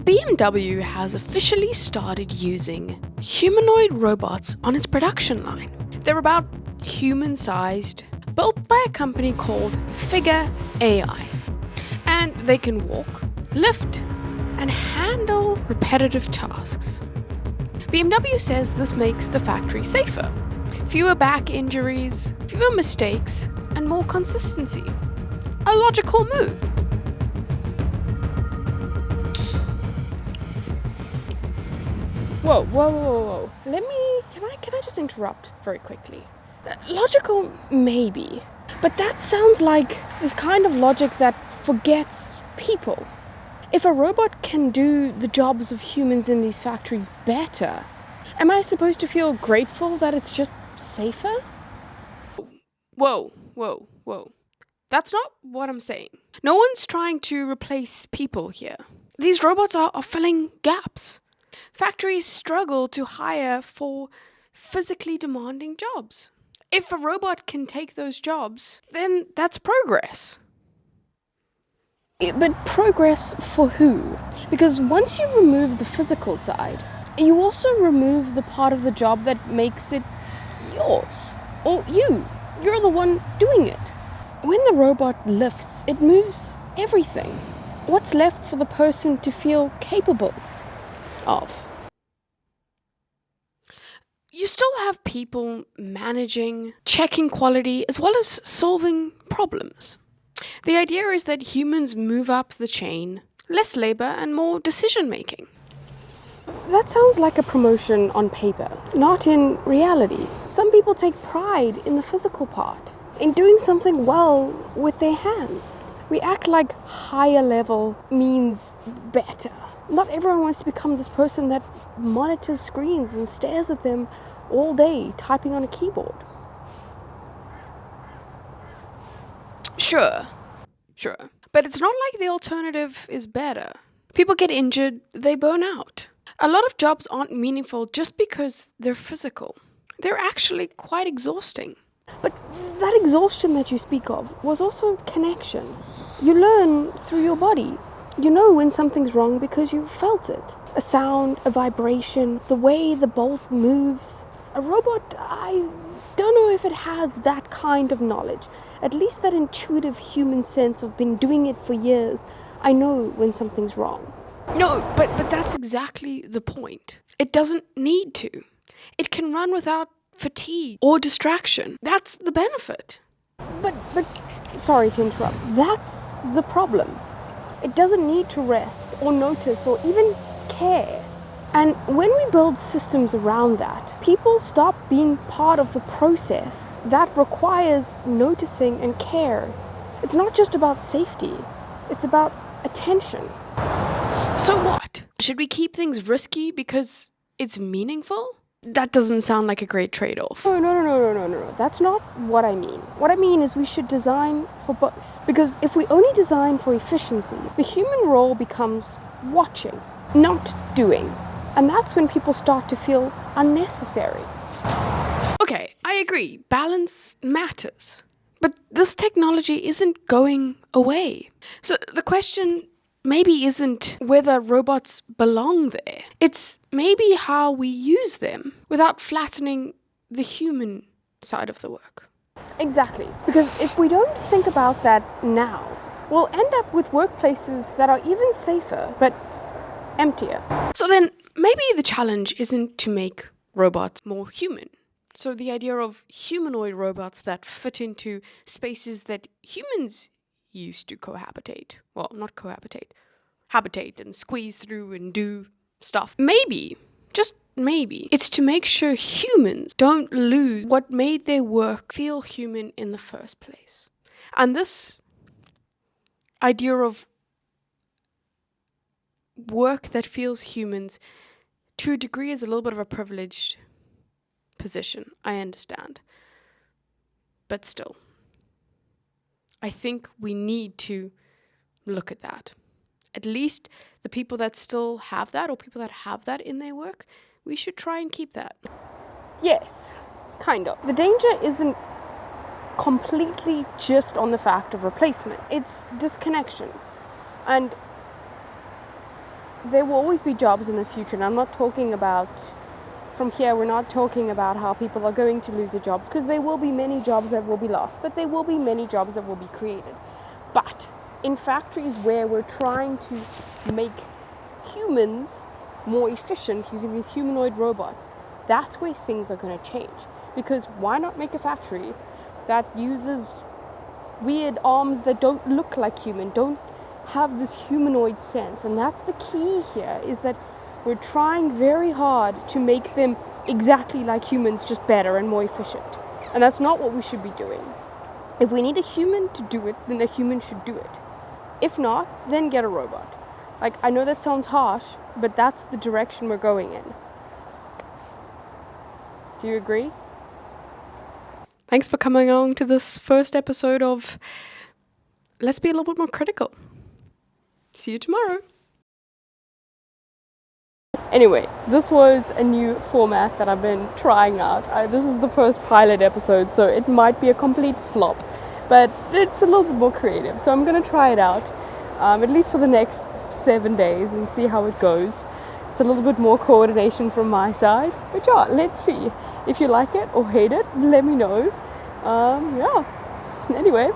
BMW has officially started using humanoid robots on its production line. They're about human-sized, built by a company called Figure AI. And they can walk, lift, and handle repetitive tasks. BMW says this makes the factory safer. Fewer back injuries, fewer mistakes, and more consistency. A logical move. Whoa. Can I just interrupt very quickly? Logical, maybe. But that sounds like this kind of logic that forgets people. If a robot can do the jobs of humans in these factories better, am I supposed to feel grateful that it's just safer? Whoa. That's not what I'm saying. No one's trying to replace people here. These robots are filling gaps. Factories struggle to hire for physically demanding jobs. If a robot can take those jobs, then that's progress. But progress for who? Because once you remove the physical side, you also remove the part of the job that makes it yours. Or you're the one doing it. When the robot lifts, it moves everything. What's left for the person to feel capable of? You still have people managing, checking quality, as well as solving problems. The idea is that humans move up the chain, less labor and more decision making. That sounds like a promotion on paper, not in reality. Some people take pride in the physical part, in doing something well with their hands. We act like higher level means better. Not everyone wants to become this person that monitors screens and stares at them all day, typing on a keyboard. Sure. But it's not like the alternative is better. People get injured, they burn out. A lot of jobs aren't meaningful just because they're physical. They're actually quite exhausting. But that exhaustion that you speak of was also connection. You learn through your body. You know when something's wrong because you felt it. A sound, a vibration, the way the bolt moves. A robot, I don't know if it has that kind of knowledge. At least that intuitive human sense of been doing it for years. I know when something's wrong. No, but that's exactly the point. It doesn't need to. It can run without fatigue or distraction. That's the benefit. But sorry to interrupt. That's the problem. It doesn't need to rest or notice or even care. And when we build systems around that, people stop being part of the process that requires noticing and care. It's not just about safety. It's about attention. So what? Should we keep things risky because it's meaningful? That doesn't sound like a great trade-off. No. That's not what I mean. What I mean is we should design for both. Because if we only design for efficiency, the human role becomes watching, not doing. And that's when people start to feel unnecessary. Okay, I agree. Balance matters. But this technology isn't going away. So the question maybe isn't whether robots belong there. It's maybe how we use them without flattening the human side of the work. Exactly. Because if we don't think about that now, we'll end up with workplaces that are even safer, but emptier. So then maybe the challenge isn't to make robots more human. So the idea of humanoid robots that fit into spaces that humans used to cohabitate. Well, not cohabitate. Habitate and squeeze through and do stuff. Maybe, just maybe, it's to make sure humans don't lose what made their work feel human in the first place. And this idea of work that feels humans, to a degree, is a little bit of a privileged position. I understand. But still, I think we need to look at that. At least the people that still have that, or people that have that in their work, we should try and keep that. Yes, kind of. The danger isn't completely just on the fact of replacement. It's disconnection. And there will always be jobs in the future, and I'm not talking about, from here, we're not talking about how people are going to lose their jobs, because there will be many jobs that will be lost, but there will be many jobs that will be created. But in factories where we're trying to make humans more efficient using these humanoid robots, that's where things are going to change. Because why not make a factory that uses weird arms that don't look like human, don't have this humanoid sense? And that's the key here, is that we're trying very hard to make them exactly like humans, just better and more efficient. And that's not what we should be doing. If we need a human to do it, then a human should do it. If not, then get a robot. Like, I know that sounds harsh, but that's the direction we're going in. Do you agree? Thanks for coming along to this first episode of Let's Be a Little Bit More Critical. See you tomorrow. Anyway, this was a new format that I've been trying out. This is the first pilot episode, so it might be a complete flop, but it's a little bit more creative. So I'm going to try it out, at least for the next 7 days, and see how it goes. It's a little bit more coordination from my side, but yeah, let's see. If you like it or hate it, let me know. Anyway,